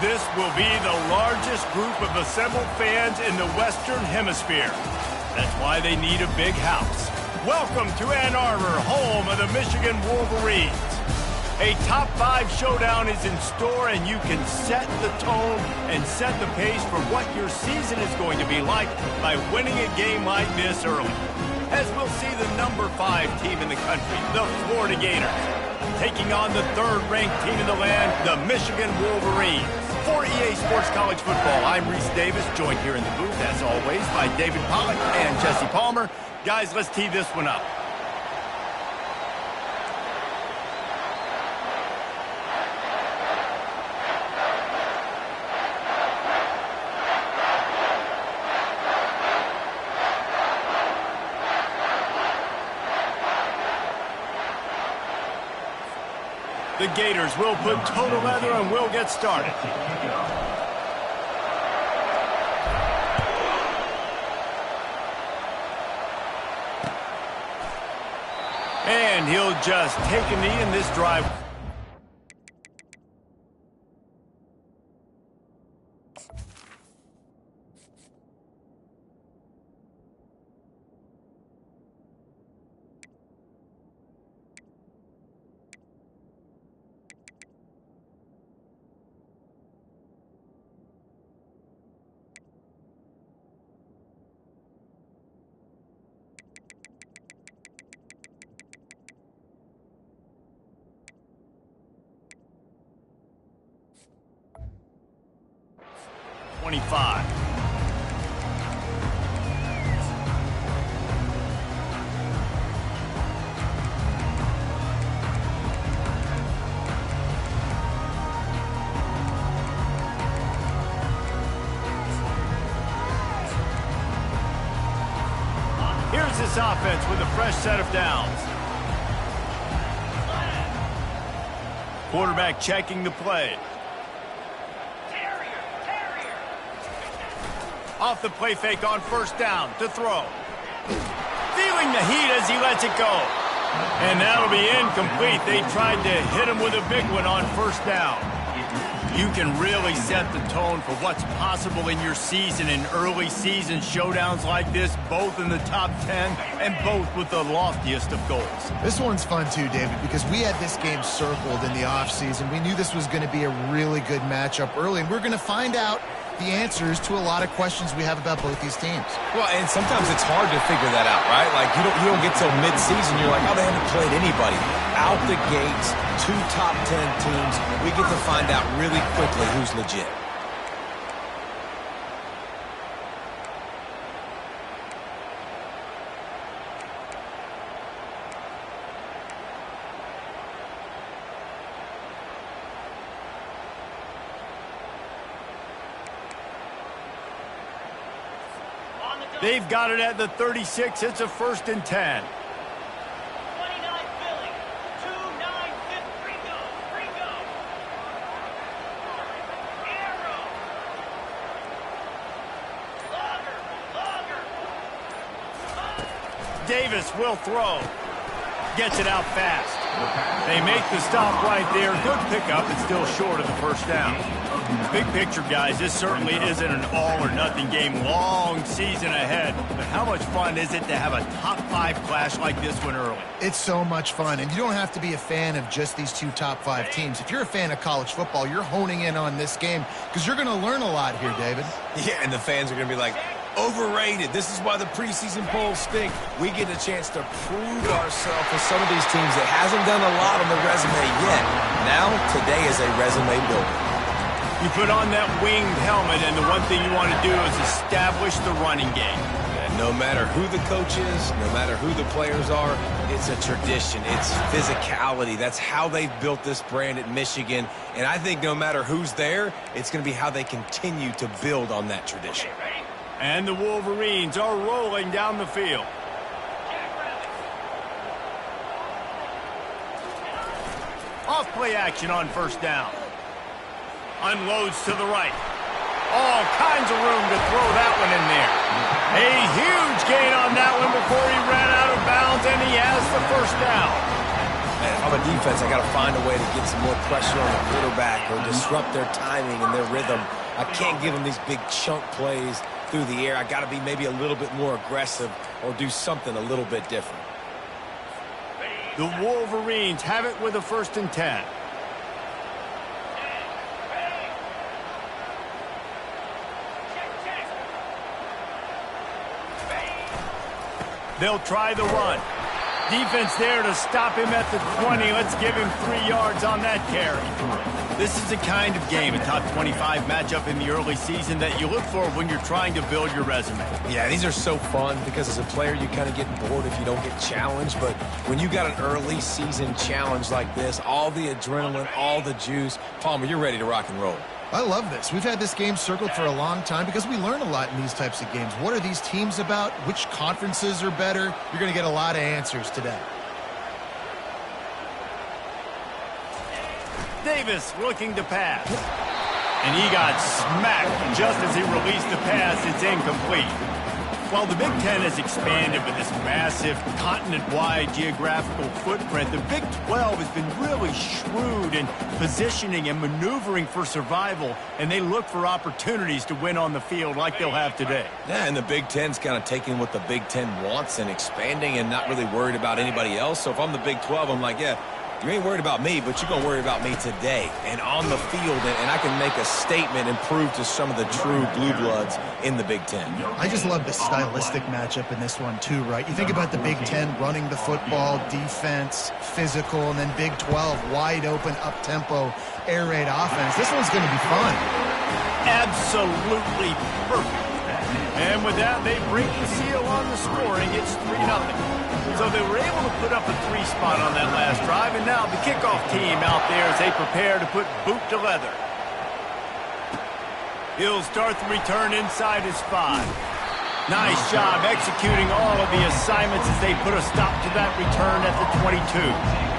This will be the largest group of assembled fans in the Western Hemisphere. That's why they need a big house. Welcome to Ann Arbor, home of the Michigan Wolverines. A top 5 showdown is in store, and you can set the tone and set the pace for what your season is going to be like by winning a game like this early. As we'll see the number 5 team in the country, the Florida Gators, taking on the 3rd-ranked team in the land, the Michigan Wolverines. For EA Sports College Football, I'm Reese Davis, joined here in the booth, as always, by David Pollack and Jesse Palmer. Guys, let's tee this one up. The Gators will put total leather and we'll get started. And he'll just take a knee in this drive. Here's this offense with a fresh set of downs. Quarterback checking the play. Off the play fake on 1st down to throw. Feeling the heat as he lets it go. And that'll be incomplete. They tried to hit him with a big one on 1st down. You can really set the tone for what's possible in your season in early season showdowns like this, both in the top 10 and both with the loftiest of goals. This one's fun too, David, because we had this game circled in the offseason. We knew this was going to be a really good matchup early, and we're going to find out the answers to a lot of questions we have about both these teams. Well, and sometimes it's hard to figure that out, right? Like, you don't get till mid-season, you're like, oh, they haven't played anybody. Out the gates, 2 top 10 teams, we get to find out really quickly who's legit. They've got it at the 36. It's a 1st and 10. 29 Philly. 2-9 Ringo. Arrow. Logger. Davis will throw. Gets it out fast. They make the stop right there. Good pickup. It's still short of the 1st down. Big picture, guys, this certainly isn't an all-or-nothing game. Long season ahead. But how much fun is it to have a top 5 clash like this one early? It's so much fun, and you don't have to be a fan of just these 2 top 5 teams. If you're a fan of college football, you're honing in on this game because you're going to learn a lot here, David. Yeah, and the fans are going to be like, overrated. This is why the preseason polls stink. We get a chance to prove ourselves with some of these teams that hasn't done a lot on the resume yet. Now, today is a resume builder. You put on that winged helmet, and the one thing you want to do is establish the running game. And no matter who the coach is, no matter who the players are, it's a tradition. It's physicality. That's how they've built this brand at Michigan. And I think no matter who's there, it's going to be how they continue to build on that tradition. And the Wolverines are rolling down the field. Off play action on 1st down. Unloads to the right. All kinds of room to throw that one in there. A huge gain on that one before he ran out of bounds, and he has the 1st down. And if I'm a defense, I got to find a way to get some more pressure on the quarterback or disrupt their timing and their rhythm. I can't give them these big chunk plays through the air. I got to be maybe a little bit more aggressive or do something a little bit different. The Wolverines have it with a 1st and 10. They'll try the run. Defense there to stop him at the 20. Let's give him 3 yards on that carry. This is the kind of game, a top 25 matchup in the early season, that you look for when you're trying to build your resume. Yeah, these are so fun because as a player, you kind of get bored if you don't get challenged. But when you got an early season challenge like this, all the adrenaline, all the juice, Palmer, you're ready to rock and roll. I love this. We've had this game circled for a long time because we learn a lot in these types of games. What are these teams about? Which conferences are better? You're going to get a lot of answers today. Davis looking to pass. And he got smacked just as he released the pass. It's incomplete. While the Big Ten has expanded with this massive continent-wide geographical footprint, the Big 12 has been really shrewd in positioning and maneuvering for survival, and they look for opportunities to win on the field like they'll have today. Yeah, and the Big Ten's kind of taking what the Big Ten wants and expanding and not really worried about anybody else. So if I'm the Big 12, I'm like, yeah, you ain't worried about me, but you're going to worry about me today and on the field, and I can make a statement and prove to some of the true blue bloods in the Big Ten. I just love the stylistic matchup in this one too, right? You think about the Big Ten running the football, defense, physical, and then Big 12 wide open, up-tempo, air raid offense. This one's going to be fun. Absolutely perfect. And with that, they break the seal on the scoring. It's 3-0. So they were able to put up a 3 spot on that last drive, and now the kickoff team out there as they prepare to put boot to leather. He'll start the return inside his 5. Nice job executing all of the assignments as they put a stop to that return at the 22.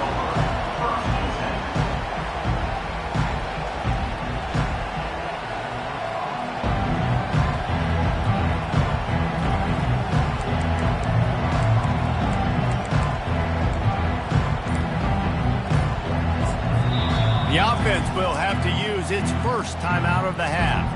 The offense will have to use its first timeout of the half.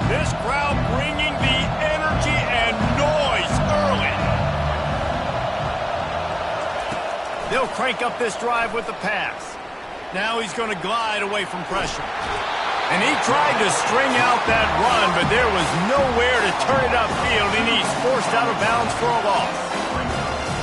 This crowd bringing the energy and noise early. They'll crank up this drive with the pass. Now he's going to glide away from pressure. And he tried to string out that run, but there was nowhere to turn it upfield, and he's forced out of bounds for a loss.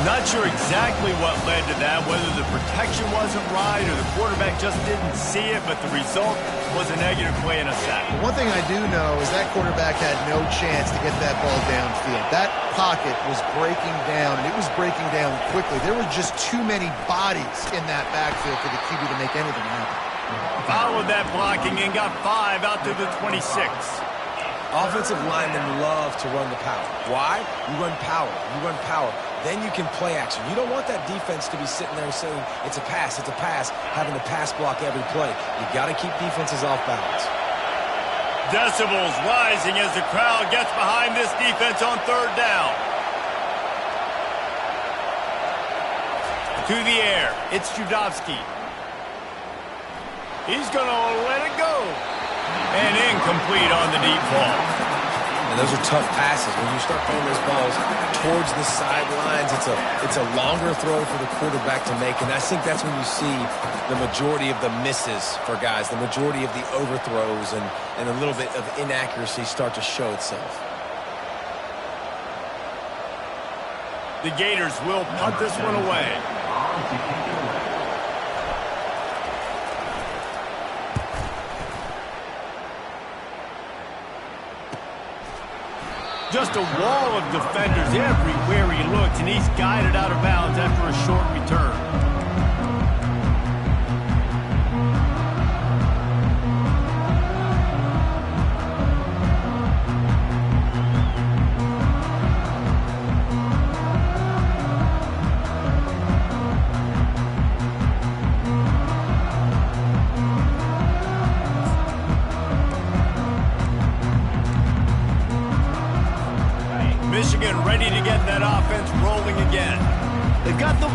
Not sure exactly what led to that, whether the protection wasn't right or the quarterback just didn't see it, but the result was a negative play and a sack. One thing I do know is that quarterback had no chance to get that ball downfield. That pocket was breaking down, and it was breaking down quickly. There were just too many bodies in that backfield for the QB to make anything happen. Followed that blocking and got 5 out to the 26. Offensive linemen love to run the power. Why? You run power. You run power. Then you can play action. You don't want that defense to be sitting there saying, it's a pass, having to pass block every play. You got to keep defenses off balance. Decibels rising as the crowd gets behind this defense on 3rd down. To the air, it's Judovsky. He's going to let it go. And incomplete on the deep ball. And those are tough passes. When you start throwing those balls towards the sidelines, it's a longer throw for the quarterback to make. And I think that's when you see the majority of the misses for guys, the majority of the overthrows and a little bit of inaccuracy start to show itself. The Gators will punt this one away. Just a wall of defenders everywhere he looks, and he's guided out of bounds after a short return.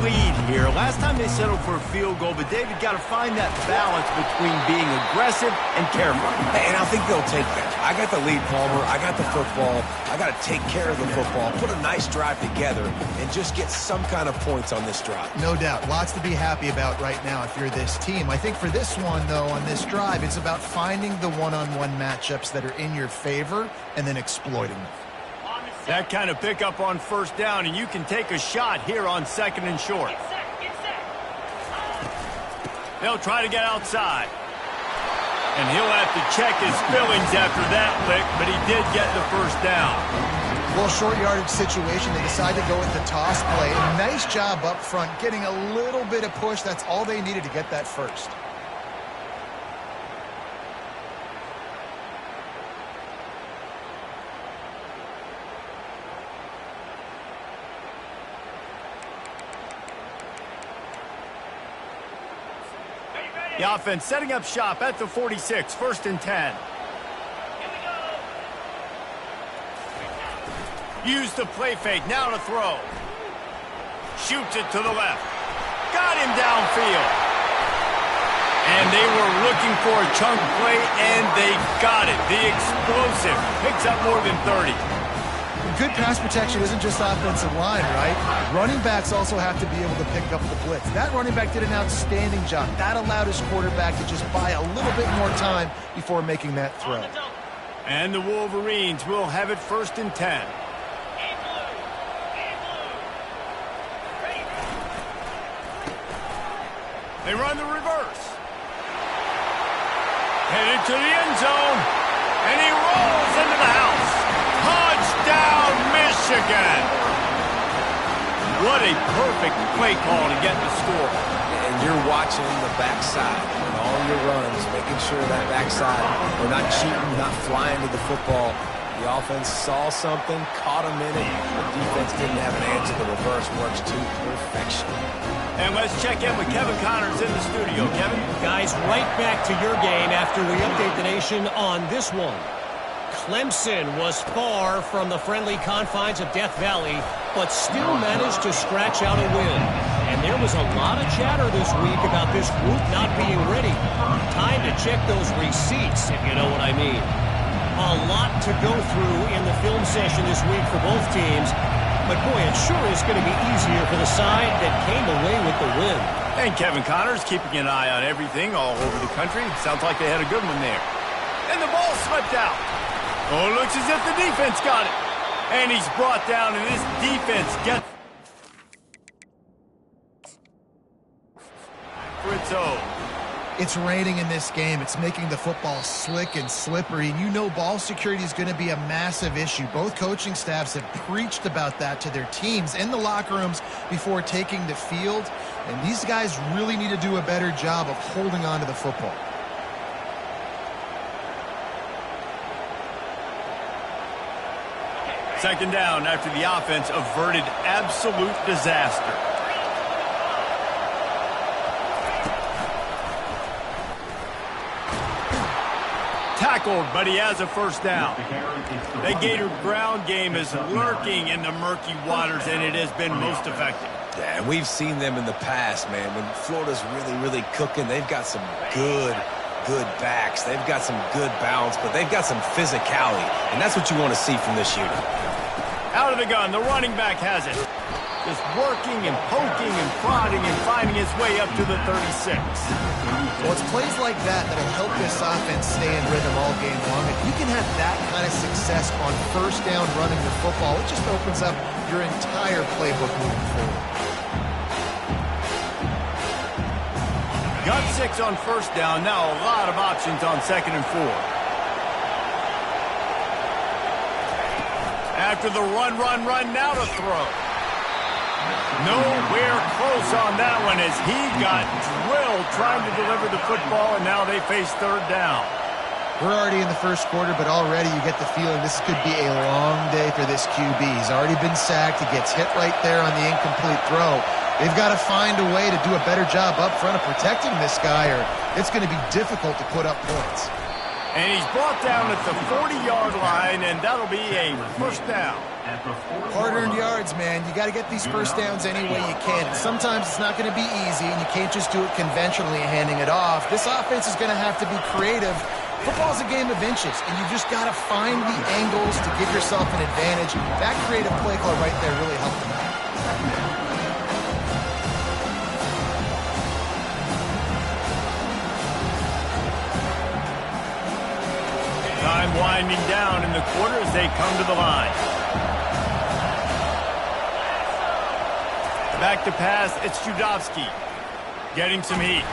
lead here. Last time they settled for a field goal, but David got to find that balance between being aggressive and careful. And I think they'll take that. I got the lead, Palmer. I got the football. I got to take care of the football, put a nice drive together, and just get some kind of points on this drive. No doubt. Lots to be happy about right now if you're this team. I think for this one, though, on this drive, it's about finding the one-on-one matchups that are in your favor and then exploiting them. That kind of pickup on first down, and you can take a shot here on second and short. Get set. They'll try to get outside. And he'll have to check his fillings after that lick, but he did get the first down. Well, short yardage situation, they decide to go with the toss play. And nice job up front, getting a little bit of push. That's all they needed to get that first. The offense setting up shop at the 46, 1st and 10. Here we go. Use the play fake, now to throw. Shoots it to the left. Got him downfield. And they were looking for a chunk play, and they got it. The explosive picks up more than 30. Good pass protection isn't just offensive line, right? Running backs also have to be able to pick up the blitz. That running back did an outstanding job. That allowed his quarterback to just buy a little bit more time before making that throw. On the double. And the Wolverines will have it 1st and 10. In blue. In blue. Ready. They run the reverse. Headed to the end zone. And he rolls into the house. Touchdown, Michigan! What a perfect play call to get the score. And you're watching the backside and all your runs, making sure that backside, we're not cheating, not flying to the football. The offense saw something, caught him in it. The defense didn't have an answer. The reverse works to perfection. And let's check in with Kevin Connors in the studio. Kevin? Guys, right back to your game after we update the nation on this one. Clemson was far from the friendly confines of Death Valley, but still managed to scratch out a win. And there was a lot of chatter this week about this group not being ready. Time to check those receipts, if you know what I mean. A lot to go through in the film session this week for both teams, but boy, it sure is going to be easier for the side that came away with the win. And Kevin Connors keeping an eye on everything all over the country. Sounds like they had a good one there. And the ball slipped out. Oh, looks as if the defense got it. And he's brought down, and this defense gets Fritzo. It's raining in this game. It's making the football slick and slippery. And you know ball security is going to be a massive issue. Both coaching staffs have preached about that to their teams in the locker rooms before taking the field. And these guys really need to do a better job of holding on to the football. Second down after the offense averted absolute disaster. Tackled, but he has a first down. The Gator ground game is lurking in the murky waters, and it has been most effective. Yeah, and we've seen them in the past, man. When Florida's really cooking, they've got some good backs. They've got some good balance, but they've got some physicality, and that's what you want to see from this unit. Out of the gun, the running back has it. Just working and poking and prodding and finding his way up to the 36. Well, it's plays like that that'll help this offense stay in rhythm all game long. If you can have that kind of success on first down running the football, it just opens up your entire playbook moving forward. Got 6 on first down. Now a lot of options on 2nd and 4. After the run, now to throw. Nowhere close on that one as he got drilled trying to deliver the football, and now they face 3rd down. We're already in the first quarter, but already you get the feeling this could be a long day for this QB. He's already been sacked. He gets hit right there on the incomplete throw. They've got to find a way to do a better job up front of protecting this guy, or it's going to be difficult to put up points. And he's brought down at the 40-yard line, and that'll be a first down. Hard-earned yards, man. You got to get these first downs any way you can. And sometimes it's not going to be easy, and you can't just do it conventionally handing it off. This offense is going to have to be creative. Football's a game of inches, and you just got to find the angles to give yourself an advantage. That creative play call right there really helped them out. Time winding down in the quarter as they come to the line. Back to pass, it's Judovsky. Getting some heat.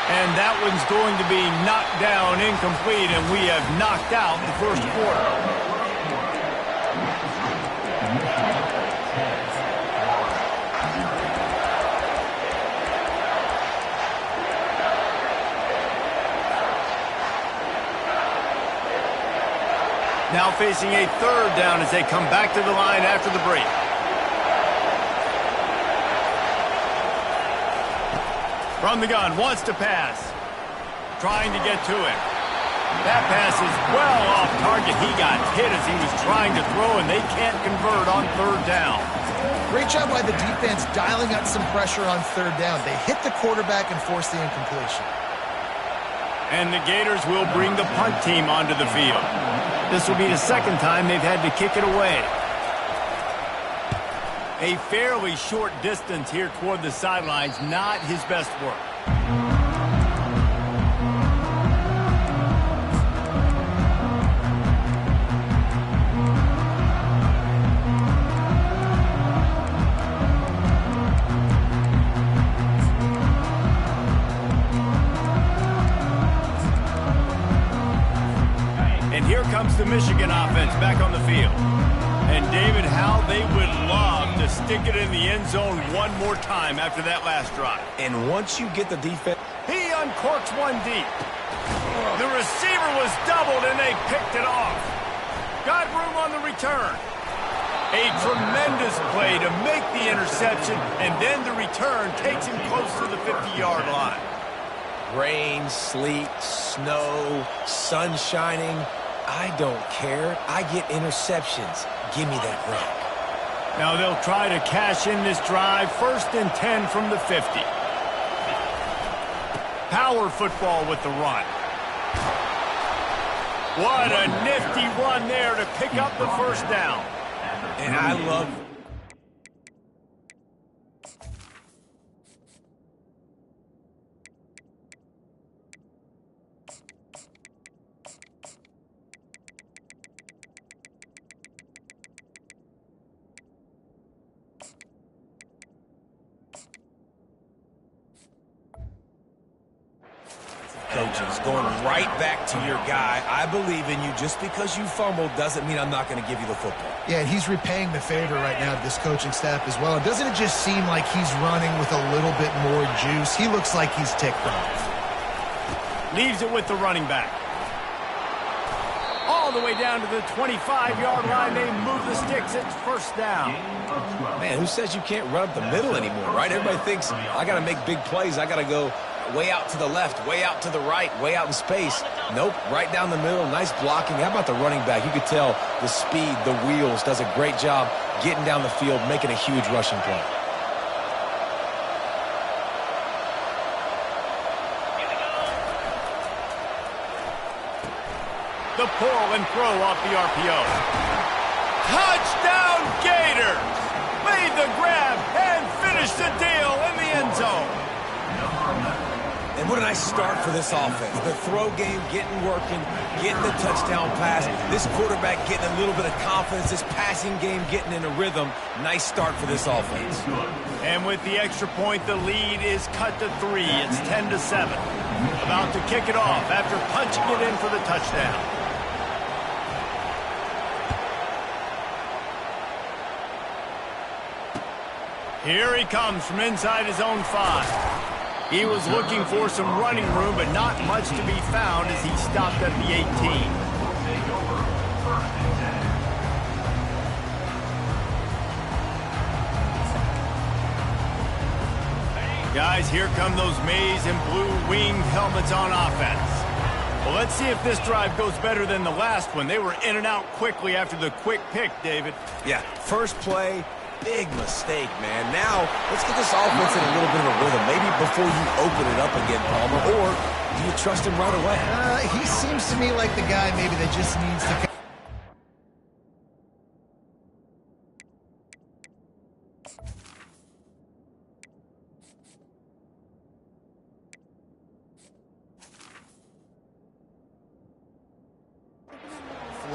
And that one's going to be knocked down incomplete, and we have knocked out the first quarter. Now facing a third down as they come back to the line after the break. From the gun, wants to pass. Trying to get to it. That pass is well off target. He got hit as he was trying to throw, and they can't convert on third down. Great job by the defense dialing up some pressure on third down. They hit the quarterback and forced the incompletion. And the Gators will bring the punt team onto the field. This will be the second time they've had to kick it away. A fairly short distance here toward the sidelines, not his best work. And here comes the Michigan offense back on the field. And David, how they would love to stick it in the end zone one more time after that last drive. And once you get the defense... He uncorks one deep. The receiver was doubled, and they picked it off. Got room on the return. A tremendous play to make the interception, and then the return takes him close to the 50-yard line. Rain, sleet, snow, sun shining. I don't care. I get interceptions. Give me that rock. Now they'll try to cash in this drive. 1st and 10 from the 50. Power football with the run. What a nifty run there to pick up the first down. And I love... coaches going right back to your guy. I believe in you. Just because you fumbled doesn't mean I'm not going to give you the football. Yeah, and he's repaying the favor right now to this coaching staff as well. Doesn't it just seem like he's running with a little bit more juice? He looks like he's ticked off. Leaves it with the running back. All the way down to the 25-yard line. They move the sticks. It's first down. Man, who says you can't run up the middle anymore, right? Everybody thinks, I got to make big plays. I got to go way out to the left, way out to the right, way out in space. Nope, right down the middle. Nice blocking. How about the running back? You could tell the speed, the wheels, does a great job getting down the field, making a huge rushing play. The pull and throw off the RPO. Touchdown Gators! Made the grab and finished the deal in the end zone. And what a nice start for this offense. The throw game getting working, getting the touchdown pass. This quarterback getting a little bit of confidence. This passing game getting in a rhythm. Nice start for this offense. And with the extra point, the lead is cut to 3. It's 10-7. About to kick it off after punching it in for the touchdown. Here he comes from inside his own 5. He was looking for some running room, but not much to be found as he stopped at the 18. Guys, here come those maize and blue winged helmets on offense. Well, let's see if this drive goes better than the last one. They were in and out quickly after the quick pick, David. Yeah, first play, big mistake, man. Now, let's get this offense in a little bit of a rhythm. Maybe before you open it up again, Palmer, or do you trust him right away? He seems to me like the guy maybe that just needs to...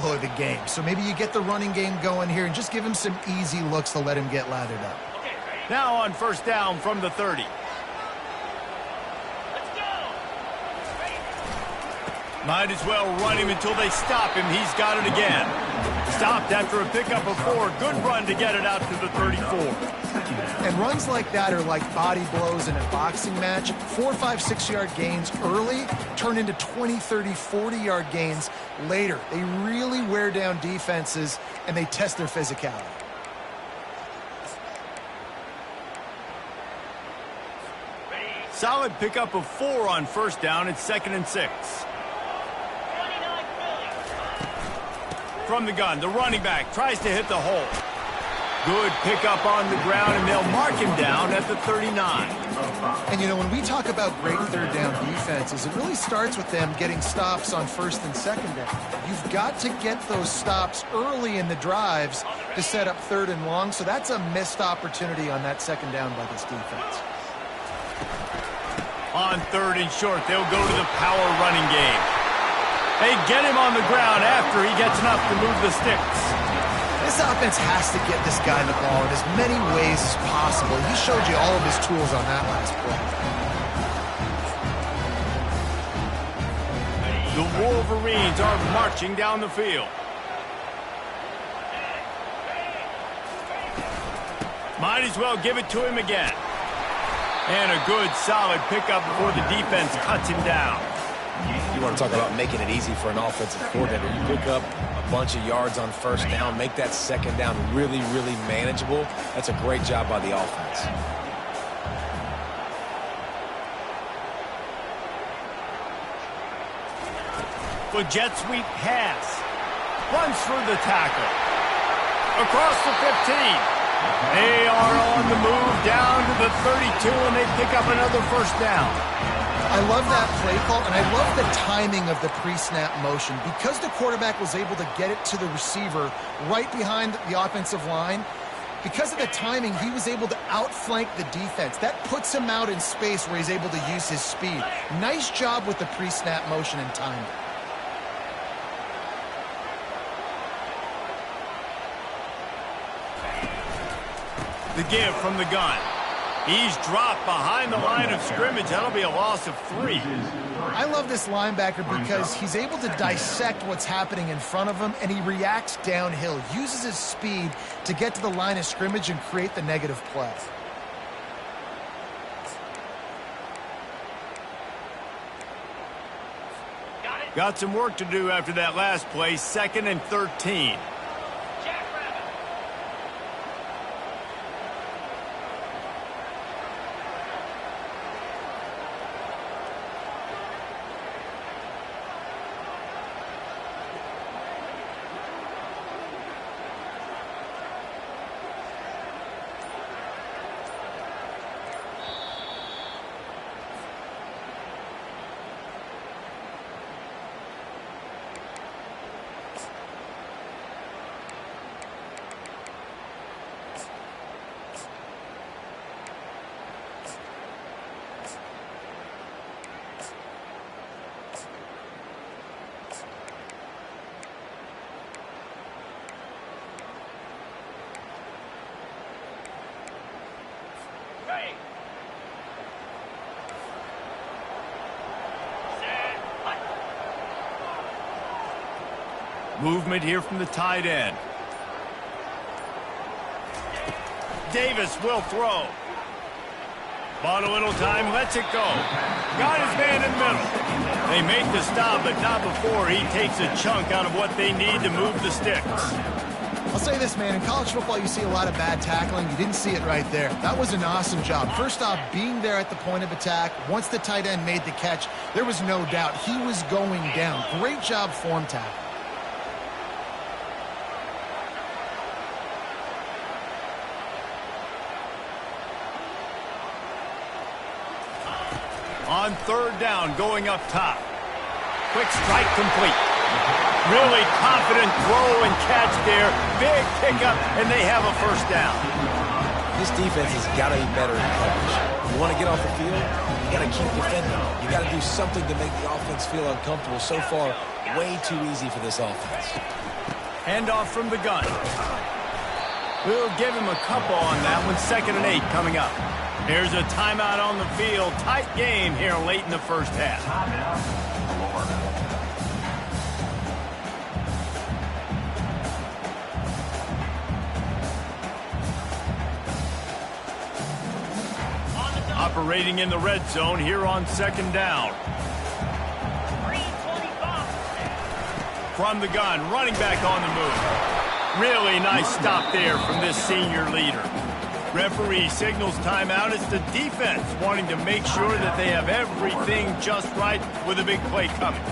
flow of the game. So maybe you get the running game going here and just give him some easy looks to let him get lathered up. Now on first down from the 30. Let's go. Might as well run him until they stop him. He's got it again. Stopped after a pickup of 4. Good run to get it out to the 34. And runs like that are like body blows in a boxing match. 4, 5, 6-yard gains early turn into 20, 30, 40-yard gains later. They really wear down defenses, and they test their physicality. Solid pickup of 4 on first down. It's 2nd and 6. 29 Philly. From the gun, the running back tries to hit the hole. Good pickup on the ground, and they'll mark him down at the 39. And, you know, when we talk about great third down defenses, it really starts with them getting stops on first and second down. You've got to get those stops early in the drives to set up third and long, so that's a missed opportunity on that second down by this defense. On 3rd and short, they'll go to the power running game. They get him on the ground after he gets enough to move the sticks. This offense has to get this guy the ball in as many ways as possible. He showed you all of his tools on that last play. The Wolverines are marching down the field. Might as well give it to him again. And a good, solid pickup before the defense cuts him down. You want to talk about making it easy for an offensive coordinator. You pick up a bunch of yards on first down, make that second down really, really manageable. That's a great job by the offense. The jet sweep pass. Runs through the tackle. Across the 15. They are on the move down to the 32, and they pick up another first down. I love that play call, and I love the timing of the pre-snap motion. Because the quarterback was able to get it to the receiver right behind the offensive line, because of the timing, he was able to outflank the defense. That puts him out in space where he's able to use his speed. Nice job with the pre-snap motion and timing. The give from the gun. He's dropped behind the line of scrimmage. That'll be a loss of 3. I love this linebacker because he's able to dissect what's happening in front of him, and he reacts downhill, uses his speed to get to the line of scrimmage and create the negative play. Got some work to do after that last play. 2nd and 13. Movement here from the tight end. Davis will throw. Bought a little time, lets it go. Got his man in the middle. They make the stop, but not before he takes a chunk out of what they need to move the sticks. I'll say this, man. In college football, you see a lot of bad tackling. You didn't see it right there. That was an awesome job. First off, being there at the point of attack. Once the tight end made the catch, there was no doubt he was going down. Great job form tackle. On third down, going up top. Quick strike complete. Really confident throw and catch there. Big pickup, and they have a first down. This defense has got to be better in coverage. You want to get off the field, you got to keep defending. You got to do something to make the offense feel uncomfortable. So far, way too easy for this offense. Handoff from the gun. We'll give him a couple on that one. 2nd and 8 coming up. Here's a timeout on the field. Tight game here late in the first half. Operating in the red zone here on 2nd down. 325. From the gun, running back on the move. Really nice stop there from this senior leader. Referee signals timeout. It's the defense wanting to make sure that they have everything just right with a big play coming.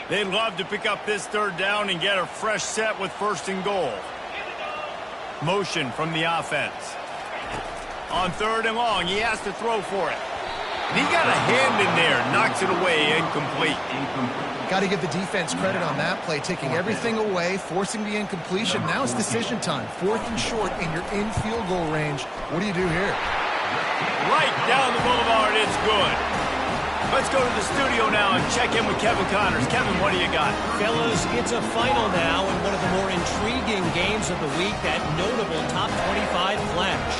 They'd love to pick up this 3rd down and get a fresh set with 1st and goal. Motion from the offense. On 3rd and long, he has to throw for it. And he got a hand in there, knocks it away, incomplete. Got to give the defense credit on that play, taking everything away, forcing the incompletion. Now it's decision time. 4th and short, and you're in field goal range. What do you do here? Right down the boulevard, it's good. Let's go to the studio now and check in with Kevin Connors. Kevin, what do you got? Fellas, it's a final now in one of the more intriguing games of the week, that notable top 25 clash.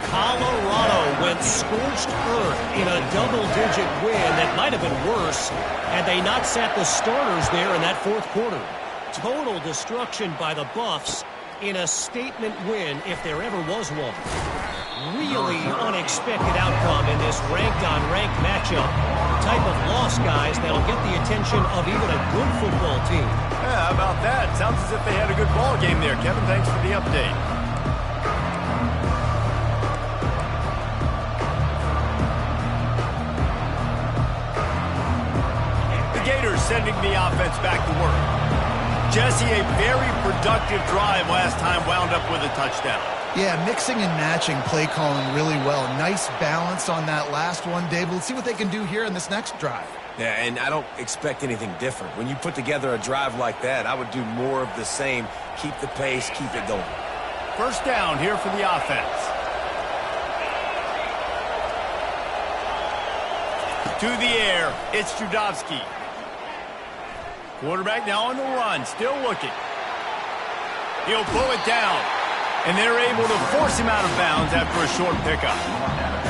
Colorado went scorched earth in a double-digit win that might have been worse had they not sat the starters there in that 4th quarter. Total destruction by the Buffs in a statement win if there ever was one. Really unexpected outcome in this ranked-on-ranked matchup. The type of loss, guys, that'll get the attention of even a good football team. Yeah, how about that? Sounds as if they had a good ball game there. Kevin, thanks for the update. The Gators sending the offense back to work. Jesse, a very productive drive last time, wound up with a touchdown. Yeah, mixing and matching play calling really well. Nice balance on that last one, David. Let's see what they can do here in this next drive. Yeah, and I don't expect anything different. When you put together a drive like that, I would do more of the same. Keep the pace, keep it going. 1st down here for the offense. To the air, it's Judovsky. Quarterback now on the run, still looking. He'll pull it down, and they're able to force him out of bounds after a short pickup.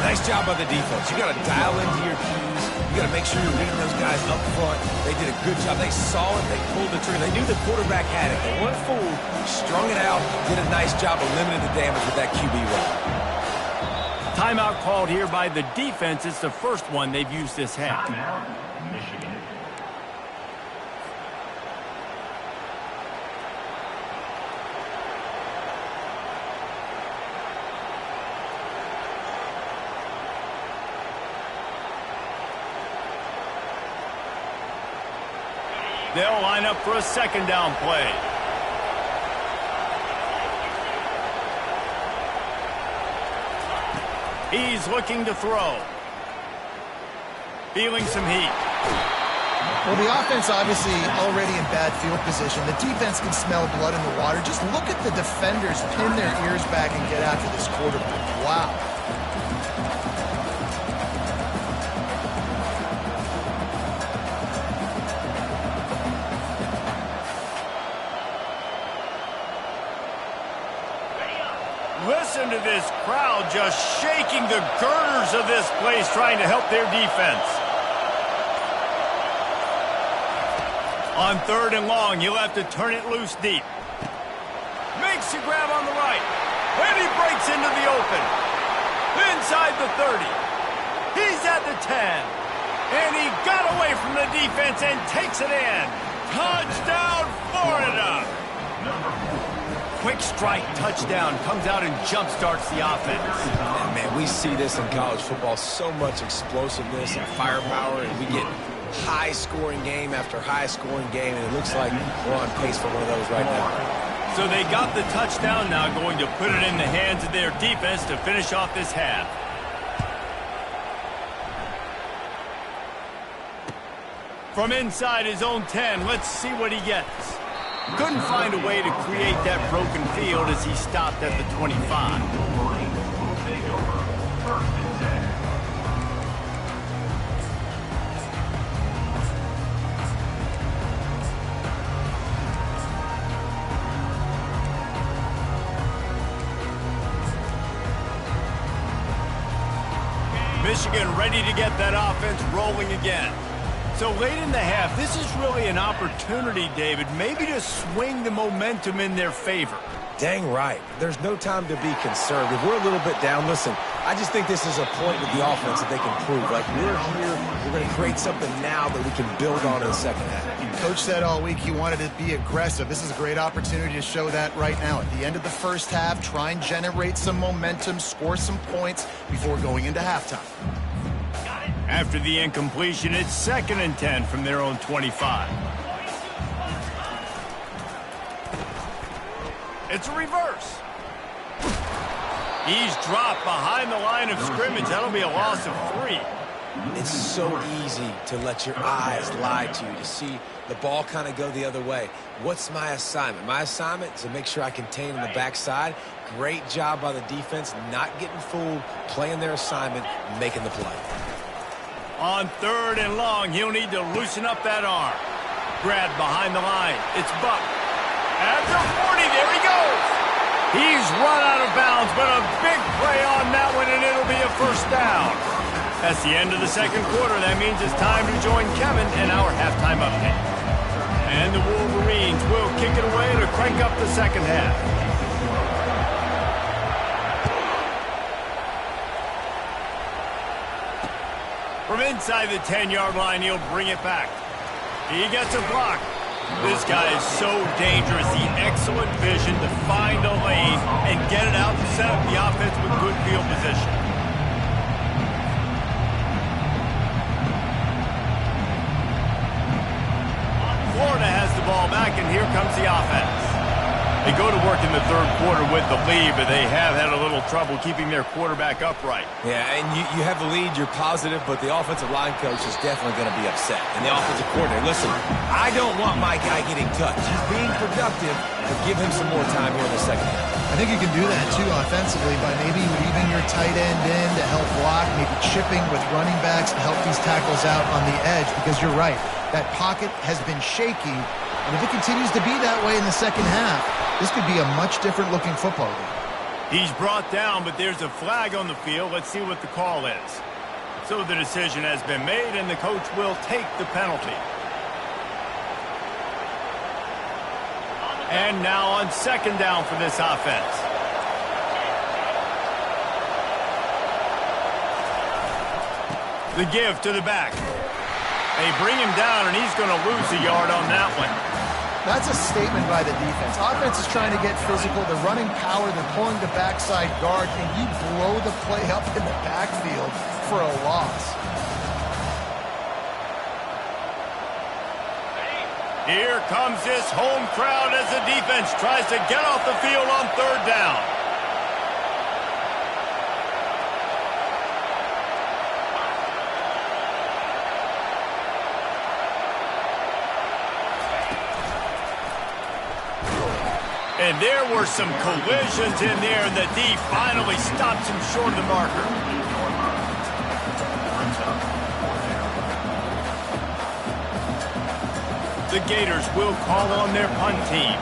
Nice job by the defense. You got to dial into your keys. You got to make sure you're reading those guys up front. They did a good job. They saw it. They pulled the trigger. They knew the quarterback had it. They weren't fooled. Strung it out. Did a nice job of limiting the damage with that QB run. Timeout called here by the defense. It's the first one they've used this half. Michigan. They'll line up for a 2nd down play. He's looking to throw. Feeling some heat. Well, the offense obviously already in bad field position. The defense can smell blood in the water. Just look at the defenders pin their ears back and get after this quarterback. Wow. Listen to this crowd just shaking the girders of this place trying to help their defense. On 3rd and long, he'll have to turn it loose deep. Makes a grab on the right. And he breaks into the open. Inside the 30. He's at the 10. And he got away from the defense and takes it in. Touchdown, Florida! Quick strike touchdown comes out and jump-starts the offense. And man, we see this in college football, so much explosiveness and firepower, and we get high-scoring game after high-scoring game, and it looks like we're on pace for one of those right now. So they got the touchdown now, going to put it in the hands of their defense to finish off this half. From inside his own 10, let's see what he gets. Couldn't find a way to create that broken field as he stopped at the 25. Michigan ready to get that offense rolling again. So late in the half, this is really an opportunity, David, maybe to swing the momentum in their favor. Dang right. There's no time to be conservative. We're a little bit down. Listen, I just think this is a point with the offense that they can prove. Like, we're here, we're going to create something now that we can build on in the second half. Coach said all week he wanted to be aggressive. This is a great opportunity to show that right now. At the end of the first half, try and generate some momentum, score some points before going into halftime. After the incompletion, it's 2nd and 10 from their own 25. It's a reverse. He's dropped behind the line of scrimmage. That'll be a loss of 3. It's so easy to let your eyes lie to you, to see the ball kind of go the other way. What's my assignment? My assignment is to make sure I contain on the backside. Great job by the defense, not getting fooled, playing their assignment, making the play. On 3rd and long, he'll need to loosen up that arm. Grab behind the line. It's Buck. At the 40, there he goes. He's run out of bounds, but a big play on that one, and it'll be a first down. That's the end of the second quarter. That means it's time to join Kevin in our halftime update. And the Wolverines will kick it away to crank up the second half. From inside the 10-yard line, he'll bring it back. He gets a block. This guy is so dangerous. The excellent vision to find a lane and get it out and set up the offense with good field position. Florida has the ball back, and here comes the offense. They go to work in the third quarter with the lead, but they have had a little trouble keeping their quarterback upright. Yeah, and you have the lead, you're positive, but the offensive line coach is definitely going to be upset. And the offensive coordinator, listen, I don't want my guy getting touched. He's being productive, but give him some more time here in the second half. I think you can do that, too, offensively, by maybe leaving your tight end in to help block, maybe chipping with running backs to help these tackles out on the edge, because you're right. That pocket has been shaky, and if it continues to be that way in the second half, this could be a much different-looking football game. He's brought down, but there's a flag on the field. Let's see what the call is. So the decision has been made, and the coach will take the penalty. And now on 2nd down for this offense. The give to the back. They bring him down, and he's going to lose a yard on that one. That's a statement by the defense. Offense is trying to get physical. They're running power. They're pulling the backside guard, and you blow the play up in the backfield for a loss. Here comes this home crowd as the defense tries to get off the field on 3rd down. And there were some collisions in there, and the D finally stops him short of the marker. The Gators will call on their punt team.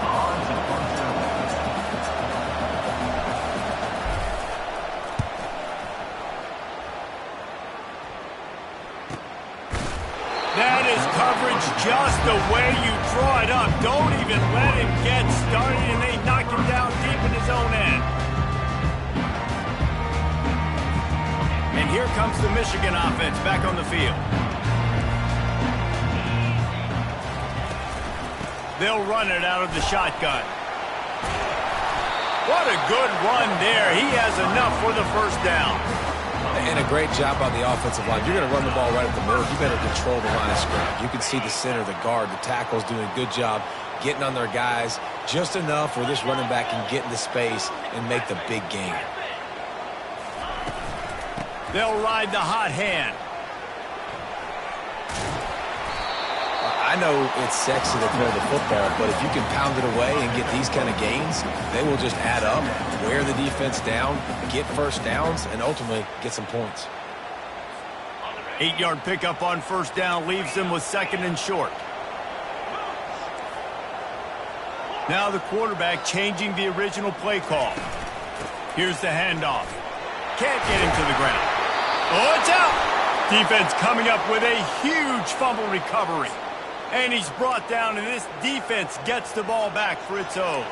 That is coverage just the way you draw it up. Don't even let him get started, and they knock him down deep in his own end. And here comes the Michigan offense back on the field. They'll run it out of the shotgun. What a good run there. He has enough for the first down. And a great job by the offensive line. You're going to run the ball right at the middle. You better control the line of scrimmage. You can see the center, the guard, the tackle's doing a good job getting on their guys just enough where this running back can get into space and make the big gain. They'll ride the hot hand. I know it's sexy to throw the football, but if you can pound it away and get these kind of gains, they will just add up, wear the defense down, get first downs, and ultimately get some points. 8-yard pickup on first down leaves them with second and short. Now the quarterback changing the original play call. Here's the handoff. Can't get him to the ground. Oh, it's out! Defense coming up with a huge fumble recovery. And he's brought down, and this defense gets the ball back for its own.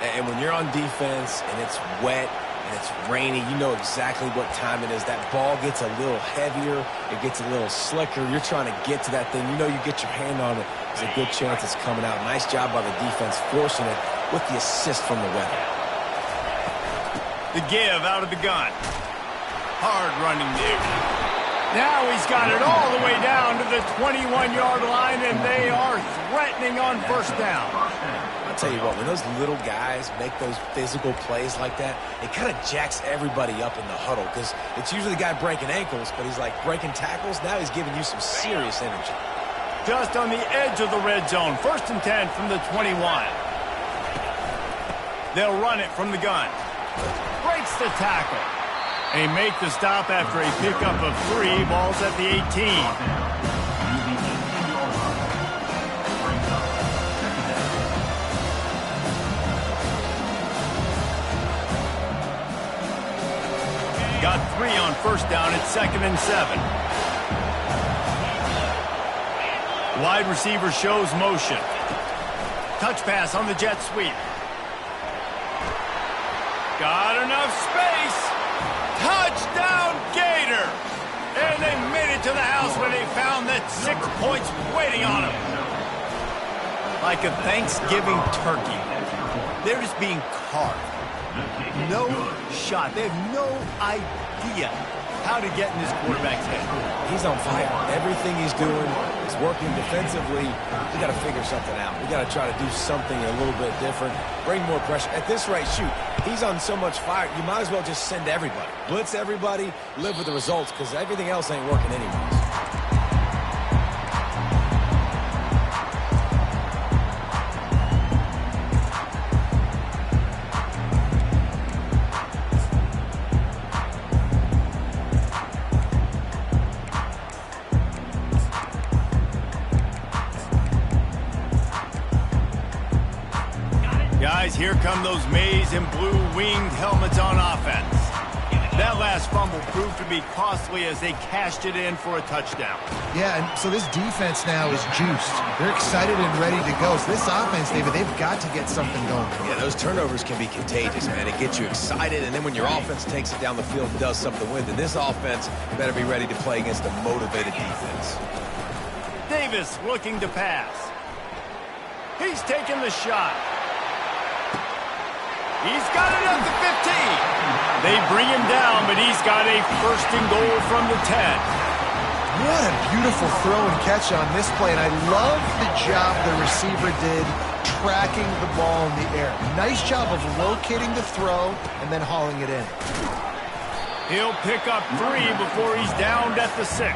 And when you're on defense and it's wet and it's rainy, you know exactly what time it is. That ball gets a little heavier. It gets a little slicker. You're trying to get to that thing. You know you get your hand on it. There's a good chance it's coming out. Nice job by the defense forcing it with the assist from the weather. The give out of the gun. Hard running there. Now he's got it all the way down to the 21-yard line, and they are threatening on first down. I'll tell you what, when those little guys make those physical plays like that, it kind of jacks everybody up in the huddle because it's usually the guy breaking ankles, but he's like breaking tackles. Now he's giving you some serious energy. Just on the edge of the red zone. First and 10 from the 21. They'll run it from the gun. Breaks the tackle. They make the stop after a pickup of 3. Ball's at the 18. Got 3 on first down at second and 7. Wide receiver shows motion. Touch pass on the jet sweep. Got enough space. Touchdown, Gator! And they made it to the house where they found that 6 points waiting on them. Like a Thanksgiving turkey. They're just being carved. No shot. They have no idea how to get in this quarterback's head. He's on fire. Everything he's doing is working defensively. We got to figure something out. We got to try to do something a little bit different. Bring more pressure. At this rate, shoot, he's on so much fire, you might as well just send everybody. Blitz everybody, live with the results, because everything else ain't working anyways. Guys, here come those maize and blue winged helmets on offense. That last fumble proved to be costly as they cashed it in for a touchdown. Yeah, and so this defense now is juiced. They're excited and ready to go. So this offense, David, they've got to get something going. Yeah, those turnovers can be contagious, man. It gets you excited, and then when your offense takes it down the field and does something with it, this offense better be ready to play against a motivated defense. Davis looking to pass. He's taking the shot. He's got it at the 15. They bring him down, but he's got a first and goal from the 10. What a beautiful throw and catch on this play, and I love the job the receiver did tracking the ball in the air. Nice job of locating the throw and then hauling it in. He'll pick up 3 before he's downed at the 6.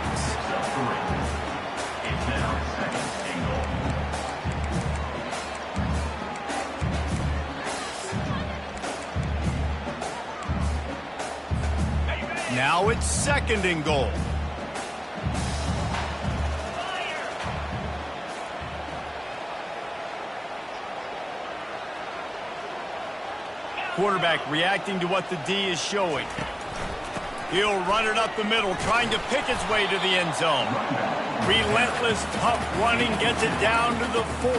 Now it's second and goal. Quarterback reacting to what the D is showing. He'll run it up the middle, trying to pick his way to the end zone. Relentless, tough running gets it down to the 4.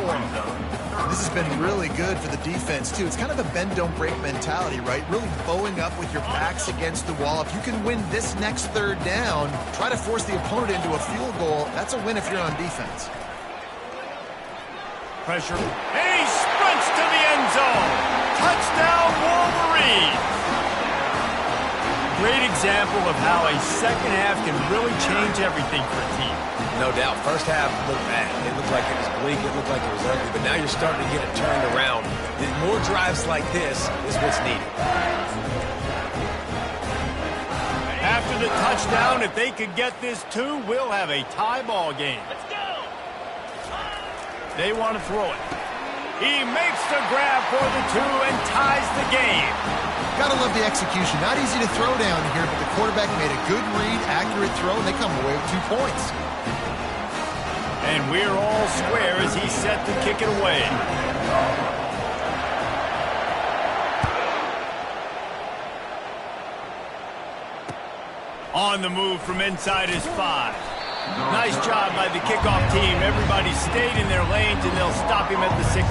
This has been really good for the defense, too. It's kind of a bend-don't-break mentality, right? Really bowing up with your backs against the wall. If you can win this next third down, try to force the opponent into a field goal. That's a win if you're on defense. Pressure. And he sprints to the end zone. Touchdown, Wolverines. Great example of how a second half can really change everything for a team. No doubt. First half looked bad. It looked like it was bleak. It looked like it was ugly. But now you're starting to get it turned around. More drives like this is what's needed. After the touchdown, if they could get this too, we'll have a tie ball game. Let's go. They want to throw it. He makes the grab for the 2 and ties the game. Gotta love the execution. Not easy to throw down here, but the quarterback made a good read, accurate throw, and they come away with 2 points. And we're all square as he's set to kick it away. On the move from inside his 5. Nice job by the kickoff team. Everybody stayed in their lanes, and they'll stop him at the 16.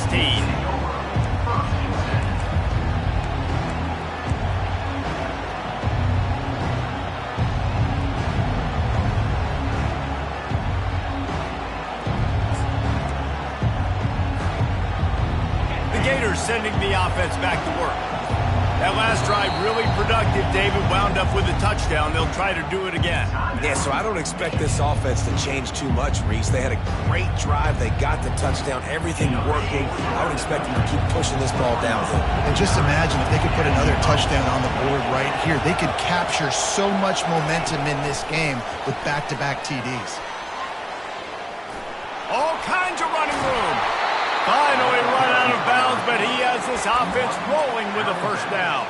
The Gators sending the offense back to work. That last drive really productive. David wound up with a touchdown. They'll try to do it again. Yeah, so I don't expect this offense to change too much, Reese. They had a great drive. They got the touchdown. Everything working. I would expect them to keep pushing this ball downhill. And just imagine if they could put another touchdown on the board right here. They could capture so much momentum in this game with back-to-back TDs. All kinds of running room. Finally run out of bounds, but he has this offense rolling with a first down.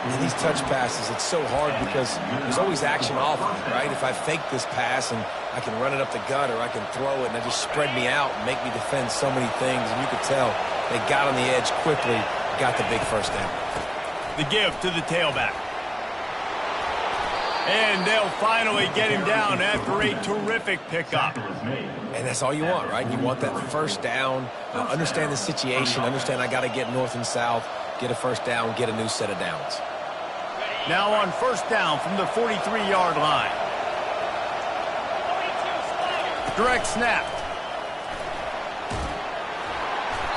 And these touch passes, it's so hard because there's always action off of it, right? If I fake this pass and I can run it up the gut or I can throw it and it just spread me out and make me defend so many things. And you could tell they got on the edge quickly, got the big first down. The give to the tailback. And they'll finally get him down after a terrific pickup. And that's all you want, right? You want that first down, understand the situation, understand I got to get north and south, get a first down, get a new set of downs. Now on first down from the 43-yard line. Direct snap.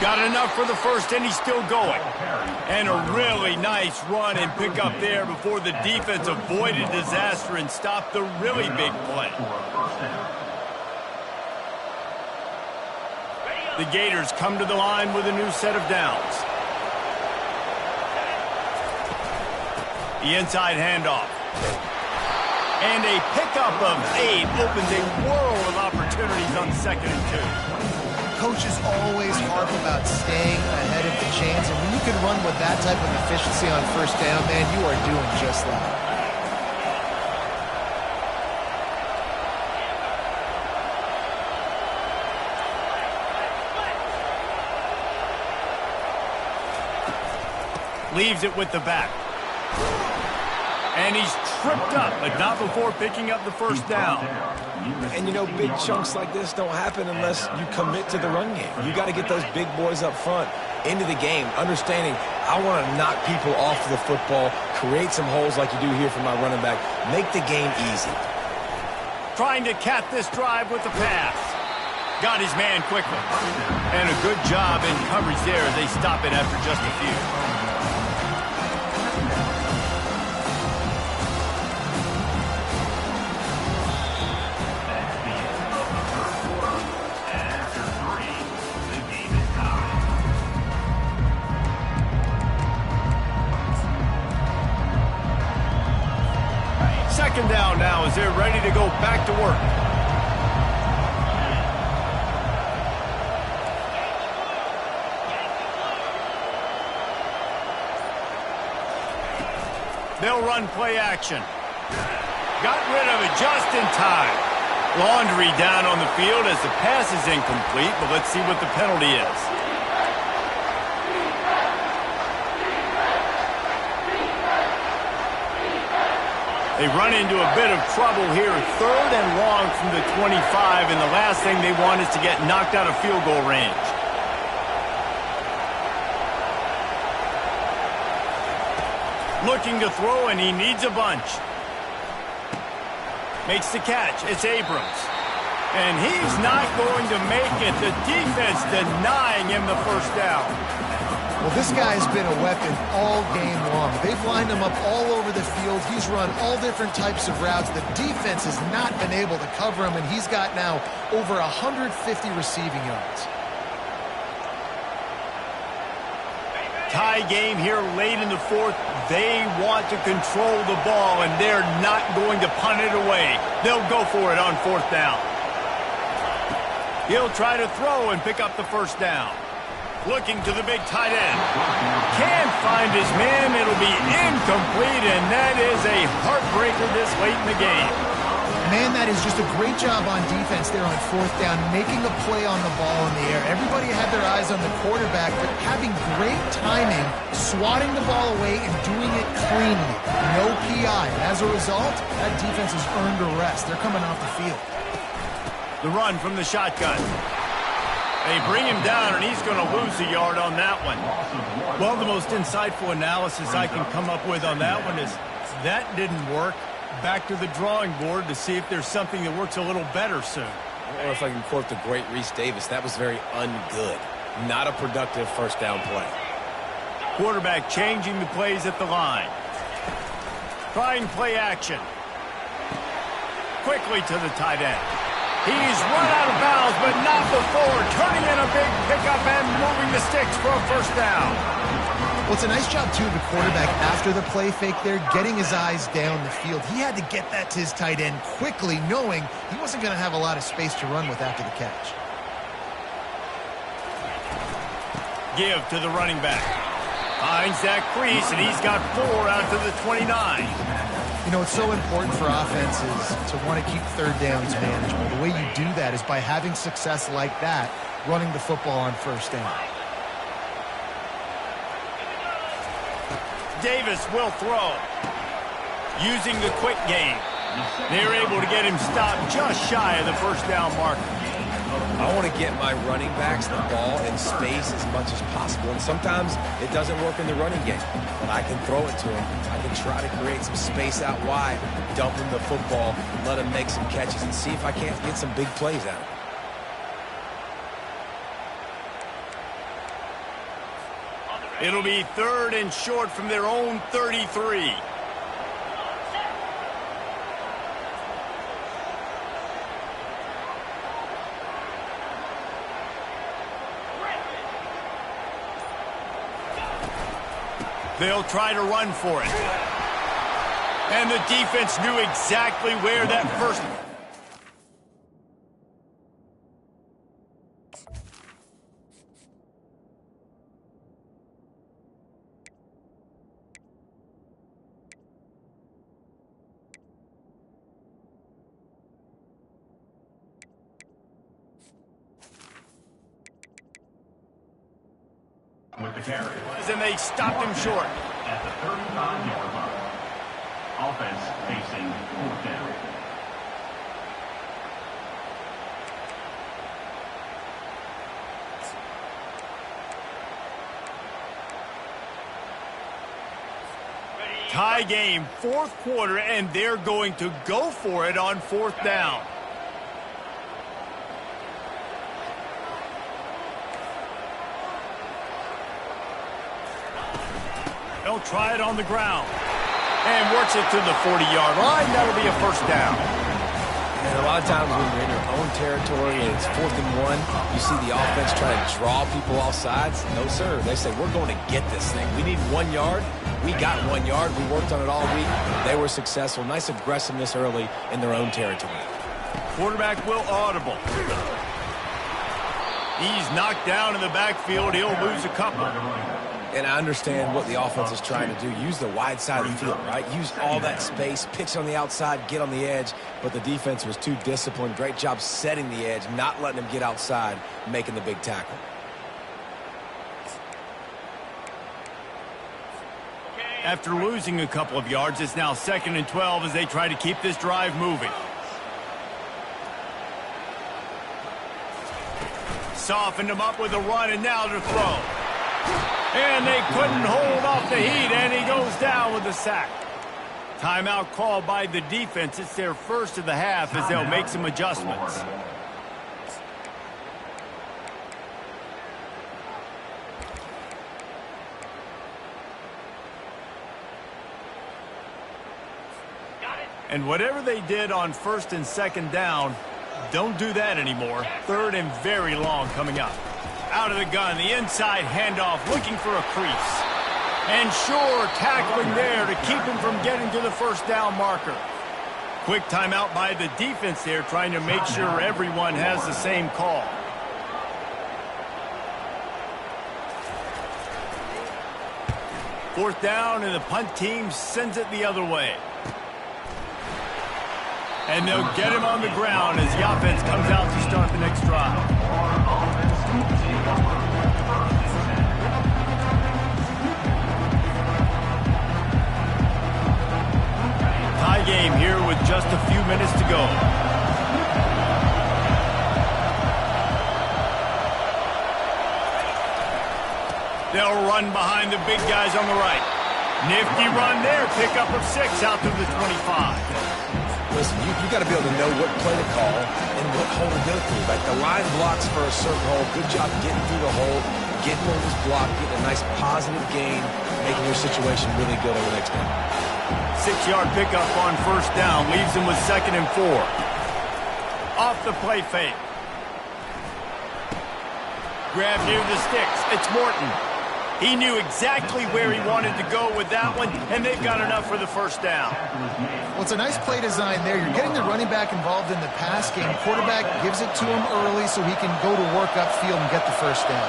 Got enough for the first, and he's still going. And a really nice run and pick up there before the defense avoided disaster and stopped the really big play. The Gators come to the line with a new set of downs. The inside handoff. And a pickup of 8 opens a world of opportunities on 2nd and 2. Coaches always harp about staying ahead of the chains, and when you can run with that type of efficiency on first down, man, you are doing just that. Leaves it with the back. And he's tripped up, but not before picking up the first down. And, you know, big chunks like this don't happen unless you commit to the run game. You got to get those big boys up front into the game, understanding I want to knock people off the football, create some holes like you do here for my running back, make the game easy. Trying to cap this drive with the pass. Got his man quickly. And a good job in coverage there as they stop it after just a few. Second down now as they're ready to go back to work. They'll run play action. Got rid of it just in time. Laundry down on the field as the pass is incomplete, but let's see what the penalty is. They run into a bit of trouble here. 3rd and long from the 25, and the last thing they want is to get knocked out of field goal range. Looking to throw, and he needs a bunch. Makes the catch. It's Abrams. And he's not going to make it. The defense denying him the first down. Well, this guy's been a weapon all game long. They've lined him up all over the field. He's run all different types of routes. The defense has not been able to cover him, and he's got now over 150 receiving yards. Tie game here late in the fourth. They want to control the ball, and they're not going to punt it away. They'll go for it on fourth down. He'll try to throw and pick up the first down. Looking to the big tight end. Can't find his man. It'll be incomplete, and that is a heartbreaker this late in the game. Man, that is just a great job on defense there on fourth down, making a play on the ball in the air. Everybody had their eyes on the quarterback, but having great timing, swatting the ball away, and doing it cleanly. No PI. And as a result, that defense has earned a rest. They're coming off the field. The run from the shotgun. They bring him down, and he's going to lose a yard on that one. Well, the most insightful analysis I can come up with on that one is that didn't work. Back to the drawing board to see if there's something that works a little better soon. Or if I can quote the great Reese Davis, that was very ungood. Not a productive first down play. Quarterback changing the plays at the line. Trying play action. Quickly to the tight end. He's run out of bounds, but not before. Turning in a big pickup and moving the sticks for a first down. Well, it's a nice job, too, of the quarterback after the play fake there, getting his eyes down the field. He had to get that to his tight end quickly, knowing he wasn't going to have a lot of space to run with after the catch. Give to the running back. Finds that crease, and he's got 4 out to the 29. You know, it's so important for offenses to want to keep third downs manageable. The way you do that is by having success like that, running the football on first down. Davis will throw. Using the quick game. They're able to get him stopped just shy of the first down marker. I want to get my running backs the ball in space as much as possible. And sometimes it doesn't work in the running game. But I can throw it to him. I can try to create some space out wide, dump him the football, let him make some catches, and see if I can't get some big plays out of him. It'll be 3rd and short from their own 33. They'll try to run for it. And the defense knew exactly where that first... with the carry. And they stopped him short. At the 35-yard line. Offense facing 4th down. Tie game, 4th quarter, and they're going to go for it on 4th down. They'll try it on the ground. And works it to the 40-yard line. That'll be a first down. And a lot of times when you're in your own territory and it's 4th and 1, you see the offense try to draw people off sides. No, sir. They say, we're going to get this thing. We need 1 yard. We got 1 yard. We worked on it all week. They were successful. Nice aggressiveness early in their own territory. Quarterback will audible. He's knocked down in the backfield. He'll lose a couple. And I understand what the offense is trying to do. Use the wide side of the field, right? Use all that space, pitch on the outside, get on the edge. But the defense was too disciplined. Great job setting the edge, not letting him get outside, making the big tackle. After losing a couple of yards, it's now 2nd and 12 as they try to keep this drive moving. Softened him up with a run, and now to throw. And they couldn't hold off the heat, and he goes down with the sack. Timeout called by the defense. It's their first of the half as they'll make some adjustments. And whatever they did on first and second down, don't do that anymore. Third and very long coming up. Out of the gun, the inside handoff, looking for a crease. And sure, tackling there to keep him from getting to the first down marker. Quick timeout by the defense there, trying to make sure everyone has the same call. Fourth down, and the punt team sends it the other way. And they'll get him on the ground as the offense comes out to start the next drive. Tie game here with just a few minutes to go. They'll run behind the big guys on the right. Nifty run there, pickup of 6 out to the 25. Listen, you got to be able to know what play to call and what hole to go through. Like the line blocks for a certain hole. Good job getting through the hole, getting over this block, getting a nice positive gain, making your situation really good over the next down. 6-yard pickup on first down leaves them with 2nd and 4. Off the play fake. Grab near the sticks. It's Morton. He knew exactly where he wanted to go with that one, and they've got enough for the first down. Well, it's a nice play design there. You're getting the running back involved in the pass game. Quarterback gives it to him early so he can go to work upfield and get the first down.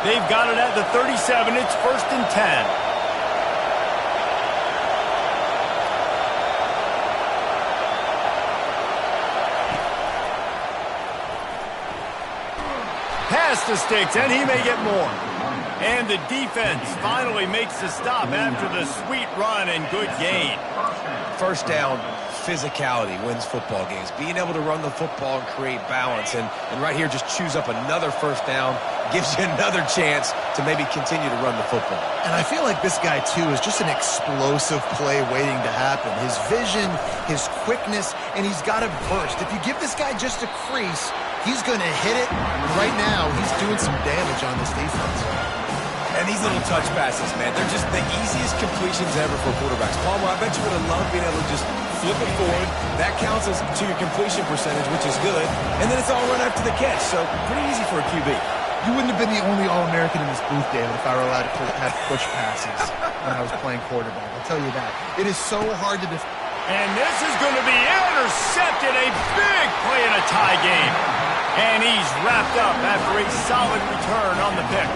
They've got it at the 37. It's 1st and 10. Past the sticks, and he may get more. And the defense finally makes the stop after the sweet run and good gain. First down, physicality wins football games. Being able to run the football and create balance. And right here, just choose up another first down, gives you another chance to maybe continue to run the football. And I feel like this guy, too, is just an explosive play waiting to happen. His vision, his quickness, and he's got a burst. If you give this guy just a crease, he's going to hit it. Right now, he's doing some damage on this defense. And these little touch passes, man, they're just the easiest completions ever for quarterbacks. Palmer, I bet you would have loved being able to just flip it forward. That counts as to your completion percentage, which is good. And then it's all run after the catch, so pretty easy for a QB. You wouldn't have been the only All-American in this booth, David, if I were allowed to have push passes when I was playing quarterback. I'll tell you that. It is so hard to defend. And this is going to be intercepted. A big play in a tie game. And he's wrapped up after a solid return on the pick.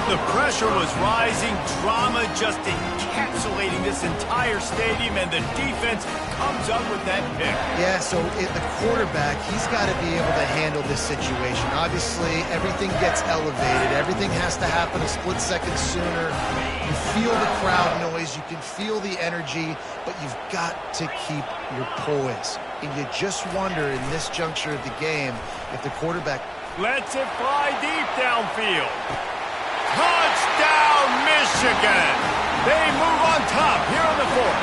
The pressure was rising, drama just encapsulating this entire stadium, and the defense comes up with that pick. Yeah, so the quarterback, he's got to be able to handle this situation. Obviously, everything gets elevated. Everything has to happen a split second sooner. You feel the crowd noise. You can feel the energy, but you've got to keep your poise. And you just wonder in this juncture of the game if the quarterback lets it fly deep downfield. Touchdown, Michigan! They move on top here in the 4th.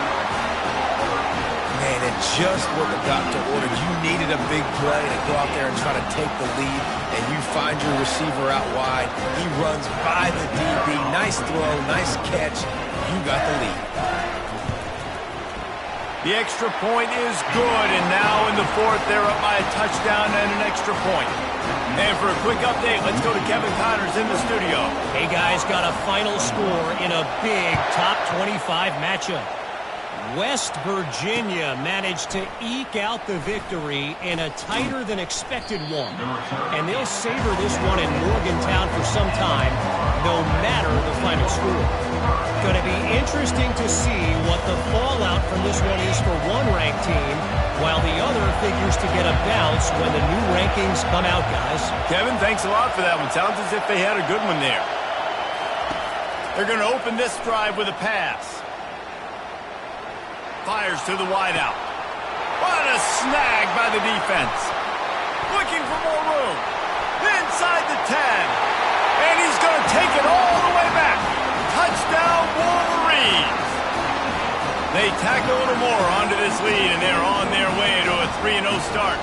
Man, and just what the doctor ordered. You needed a big play to go out there and try to take the lead, and you find your receiver out wide. He runs by the DB. Nice throw, nice catch. You got the lead. The extra point is good, and now in the 4th, they're up by a touchdown and an extra point. And for a quick update, let's go to Kevin Connors in the studio. Hey, guys, got a final score in a big top 25 matchup. West Virginia managed to eke out the victory in a tighter-than-expected one. And they'll savor this one in Morgantown for some time, no matter the final score. Going to be interesting to see what the fallout from this one is for one ranked team, while the other figures to get a bounce when the new rankings come out, guys. Kevin, thanks a lot for that one. Sounds as if they had a good one there. They're going to open this drive with a pass. Fires to the wideout. What a snag by the defense. Looking for more room. Inside the 10. And he's going to take it all the way back. Touchdown, Wolverines. They tack a little more onto this lead, and they're on their way to a 3-0 start.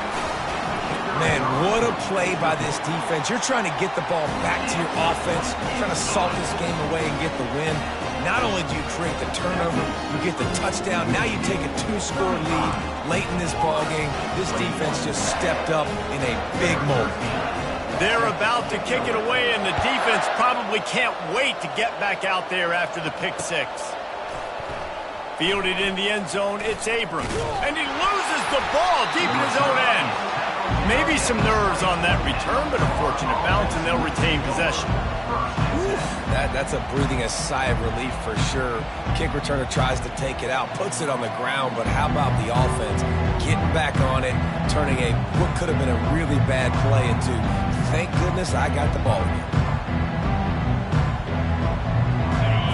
Man, what a play by this defense. You're trying to get the ball back to your offense, trying to salt this game away and get the win. Not only do you create the turnover, you get the touchdown. Now you take a 2-score lead late in this ball game. This defense just stepped up in a big moment. They're about to kick it away, and the defense probably can't wait to get back out there after the pick six. Fielded in the end zone, it's Abrams. And he loses the ball deep in his own end. Maybe some nerves on that return, but a fortunate bounce, and they'll retain possession. That's a breathing a sigh of relief for sure. Kick returner tries to take it out, puts it on the ground, but how about the offense getting back on it, turning what could have been a really bad play into, thank goodness I got the ball again.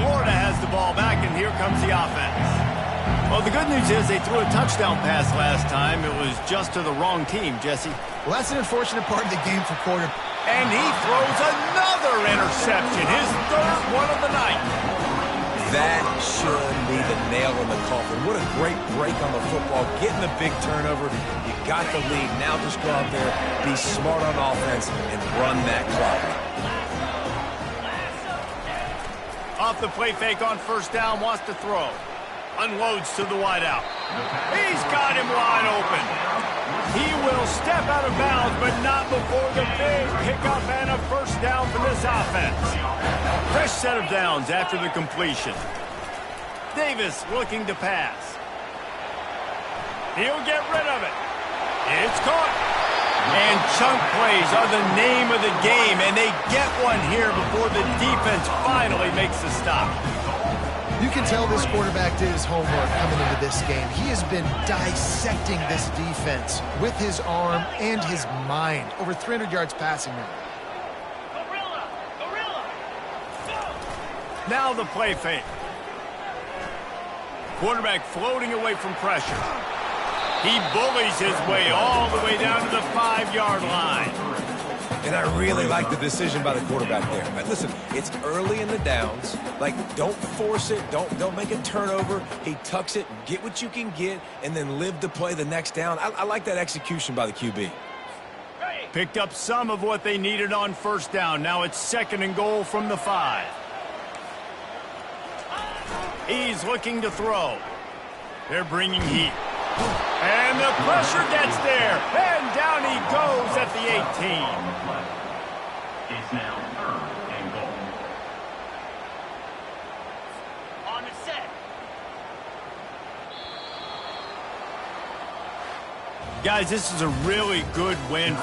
Florida has the ball back, and here comes the offense. Well, the good news is they threw a touchdown pass last time. It was just to the wrong team, Jesse. Well, that's an unfortunate part of the game for quarter. And he throws another interception, his third one of the night. That should be the nail in the coffin. What a great break on the football, getting the big turnover. You got the lead. Now just go out there, be smart on offense, and run that clock. Off the play fake on first down, wants to throw. Unloads to the wideout. He's got him wide open. He will step out of bounds, but not before the big pickup and a first down for this offense. Fresh set of downs after the completion. Davis looking to pass. He'll get rid of it. It's caught. And chunk plays are the name of the game, and they get one here before the defense finally makes the stop. You can tell this quarterback did his homework coming into this game. He has been dissecting this defense with his arm and his mind. Over 300 yards passing now. Gorilla! Go! Now the play fake. Quarterback floating away from pressure. He bullies his way all the way down to the 5-yard line. And I really like the decision by the quarterback there. But listen, it's early in the downs. Like, don't force it. Don't make a turnover. He tucks it, get what you can get, and then live to play the next down. I like that execution by the QB. Picked up some of what they needed on first down. Now it's 2nd and goal from the 5. He's looking to throw. They're bringing heat. And the pressure gets there. And down he goes at the 18. It's now 3rd and goal. On the set. Guys, this is a really good win for